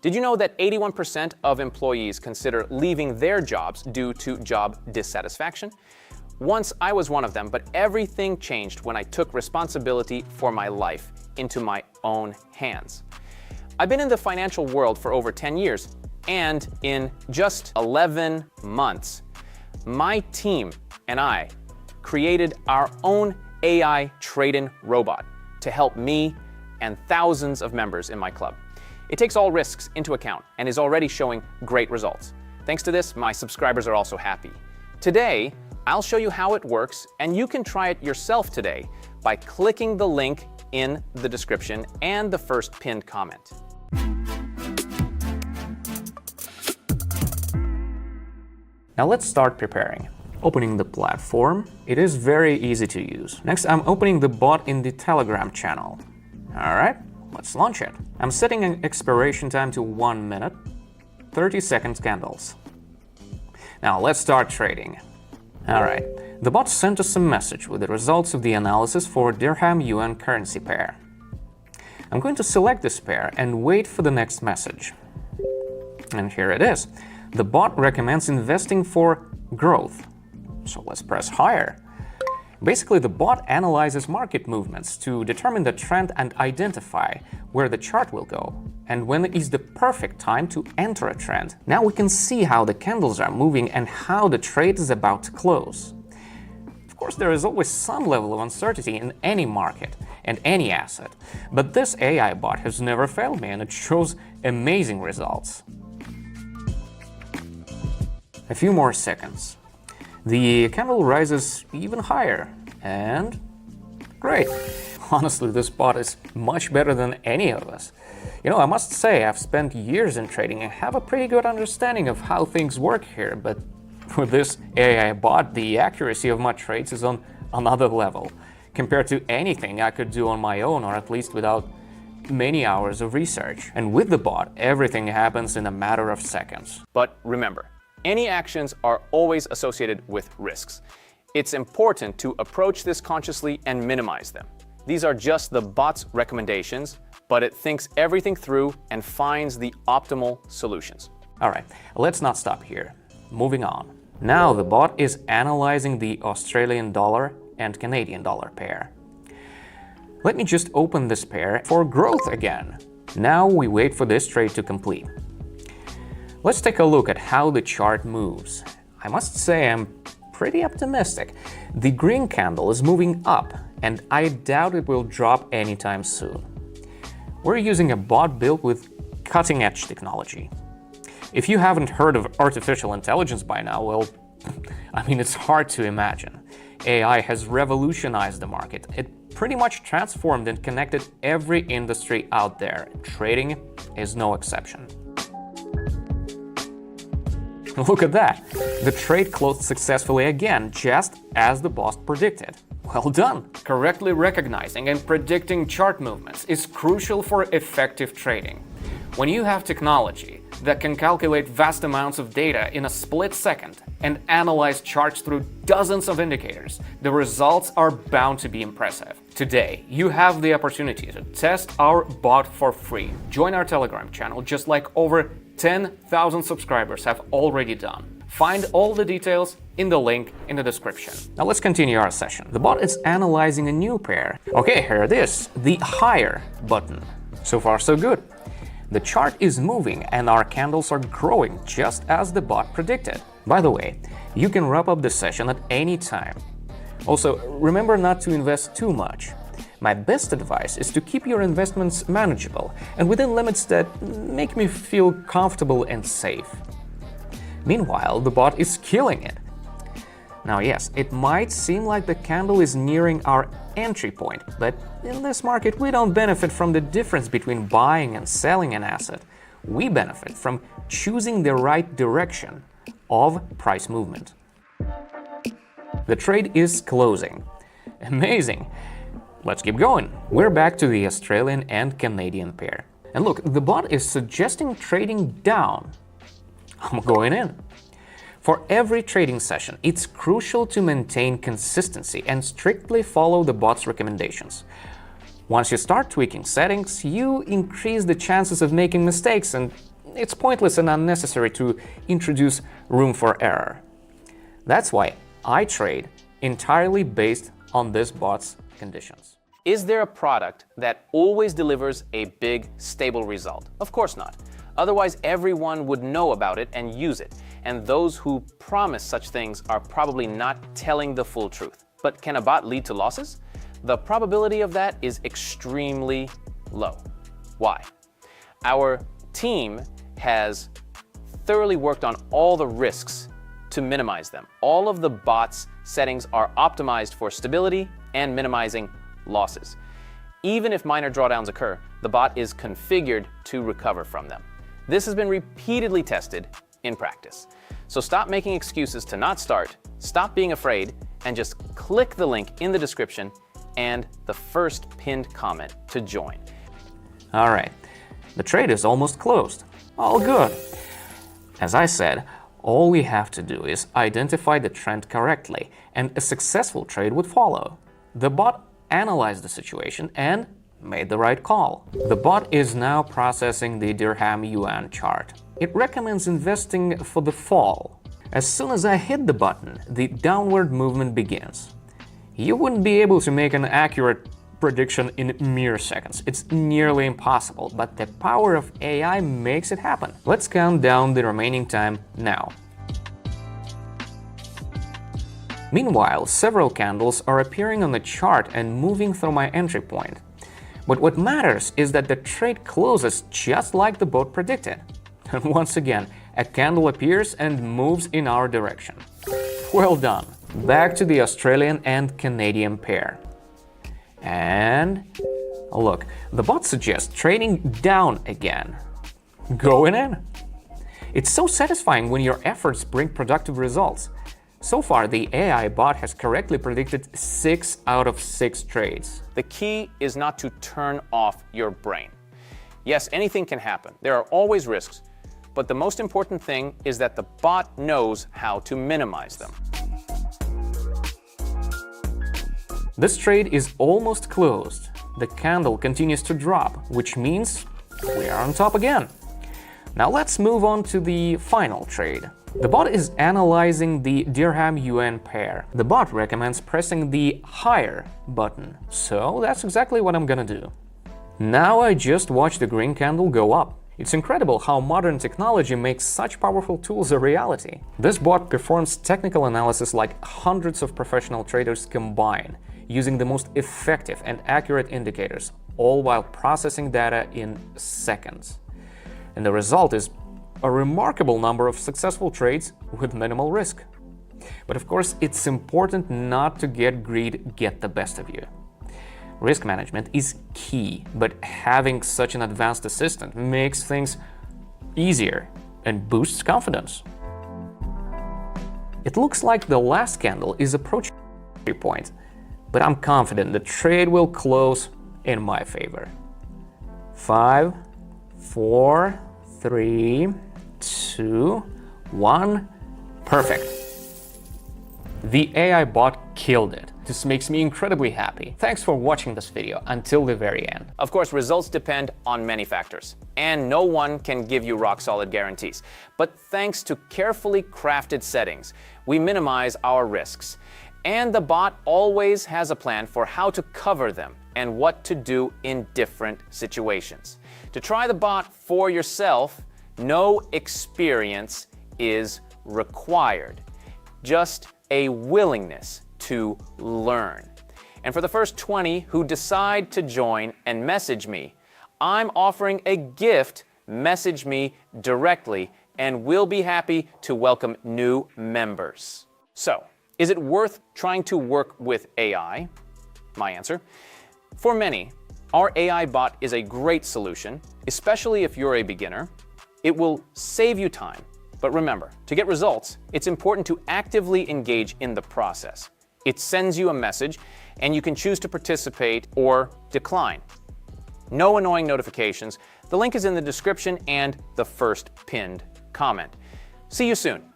Did you know that 81% of employees consider leaving their jobs due to job dissatisfaction? Once I was one of them, but everything changed when I took responsibility for my life into my own hands. I've been in the financial world for over 10 years, and in just 11 months, my team and I created our own AI trade-in robot to help me and thousands of members in my club. It takes all risks into account and is already showing great results. Thanks to this, my subscribers are also happy. Today, I'll show you how it works, and you can try it yourself today by clicking the link in the description and the first pinned comment. Now let's start preparing. Opening the platform. It is very easy to use. Next, I'm opening the bot in the Telegram channel. All right, let's launch it. I'm setting an expiration time to 1 minute, 30 seconds candles. Now let's start trading. All right, the bot sent us a message with the results of the analysis for Dirham-Yuan currency pair. I'm going to select this pair and wait for the next message. And here it is. The bot recommends investing for growth. So let's press higher. Basically, the bot analyzes market movements to determine the trend and identify where the chart will go and when is the perfect time to enter a trend. Now we can see how the candles are moving and how the trade is about to close. Of course, there is always some level of uncertainty in any market and any asset, but this AI bot has never failed me and it shows amazing results. A few more seconds. The candle rises even higher, and great! Honestly, this bot is much better than any of us. You know, I must say, I've spent years in trading and have a pretty good understanding of how things work here, but with this AI bot, the accuracy of my trades is on another level, compared to anything I could do on my own, or at least without many hours of research. And with the bot, everything happens in a matter of seconds. But remember, any actions are always associated with risks. It's important to approach this consciously and minimize them. These are just the bot's recommendations, but it thinks everything through and finds the optimal solutions. All right, let's not stop here. Moving on. Now the bot is analyzing the Australian dollar and Canadian dollar pair. Let me just open this pair for growth again. Now we wait for this trade to complete. Let's take a look at how the chart moves. I must say I'm pretty optimistic. The green candle is moving up, and I doubt it will drop anytime soon. We're using a bot built with cutting-edge technology. If you haven't heard of artificial intelligence by now, well, I mean, it's hard to imagine. AI has revolutionized the market. It pretty much transformed and connected every industry out there. Trading is no exception. Look at that! The trade closed successfully again, just as the bot predicted. Well done! Correctly recognizing and predicting chart movements is crucial for effective trading. When you have technology that can calculate vast amounts of data in a split second and analyze charts through dozens of indicators, the results are bound to be impressive. Today, you have the opportunity to test our bot for free. Join our Telegram channel just like over 10,000 subscribers have already done. Find all the details in the link in the description. Now let's continue our session. The bot is analyzing a new pair. Okay, here it is, the higher button. So far so good. The chart is moving and our candles are growing just as the bot predicted. By the way, you can wrap up the session at any time. Also, remember not to invest too much. My best advice is to keep your investments manageable and within limits that make me feel comfortable and safe. Meanwhile, the bot is killing it. Now yes, it might seem like the candle is nearing our entry point, but in this market we don't benefit from the difference between buying and selling an asset. We benefit from choosing the right direction of price movement. The trade is closing. Amazing! Let's keep going. We're back to the Australian and Canadian pair. And look, the bot is suggesting trading down. I'm going in. For every trading session, it's crucial to maintain consistency and strictly follow the bot's recommendations. Once you start tweaking settings, you increase the chances of making mistakes, and it's pointless and unnecessary to introduce room for error. That's why I trade entirely based on this bot's conditions. Is there a product that always delivers a big, stable result? Of course not. Otherwise, everyone would know about it and use it. And those who promise such things are probably not telling the full truth. But can a bot lead to losses? The probability of that is extremely low. Why? Our team has thoroughly worked on all the risks to minimize them. All of the bot's settings are optimized for stability and minimizing losses. Even if minor drawdowns occur, the bot is configured to recover from them. This has been repeatedly tested in practice. So stop making excuses to not start, stop being afraid, and just click the link in the description and the first pinned comment to join. All right, the trade is almost closed. All good. As I said, all we have to do is identify the trend correctly, and a successful trade would follow. The bot analyzed the situation and made the right call. The bot is now processing the dirham yuan chart. It recommends investing for the fall. As soon as I hit the button, the downward movement begins. You wouldn't be able to make an accurate prediction in mere seconds. It's nearly impossible, but the power of AI makes it happen. Let's count down the remaining time now. Meanwhile, several candles are appearing on the chart and moving through my entry point. But what matters is that the trade closes just like the bot predicted. And once again, a candle appears and moves in our direction. Well done. Back to the Australian and Canadian pair. And look, the bot suggests trading down again. Going in. It's so satisfying when your efforts bring productive results. So far, the AI bot has correctly predicted 6 out of 6 trades. The key is not to turn off your brain. Yes, anything can happen. There are always risks, but the most important thing is that the bot knows how to minimize them. This trade is almost closed. The candle continues to drop, which means we are on top again. Now let's move on to the final trade. The bot is analyzing the dirham-yuan pair. The bot recommends pressing the higher button, so that's exactly what I'm gonna do. Now I just watched the green candle go up. It's incredible how modern technology makes such powerful tools a reality. This bot performs technical analysis like hundreds of professional traders combined, using the most effective and accurate indicators, all while processing data in seconds. And the result is a remarkable number of successful trades with minimal risk. But of course, it's important not to get greed get the best of you. Risk management is key, but having such an advanced assistant makes things easier and boosts confidence. It looks like the last candle is approaching the entry point, but I'm confident the trade will close in my favor. 5, 4, 3, 2, 1. Perfect. The AI bot killed it. This makes me incredibly happy. Thanks for watching this video until the very end. Of course, results depend on many factors, and no one can give you rock-solid guarantees. But thanks to carefully crafted settings, we minimize our risks. And the bot always has a plan for how to cover them and what to do in different situations. To try the bot for yourself, no experience is required, just a willingness to learn. And for the first 20 who decide to join and message me, I'm offering a gift. Message me directly, and we'll be happy to welcome new members. So, is it worth trying to work with AI? My answer: for many, our AI bot is a great solution, especially if you're a beginner. It will save you time. But remember, to get results, it's important to actively engage in the process. It sends you a message, and you can choose to participate or decline. No annoying notifications. The link is in the description and the first pinned comment. See you soon.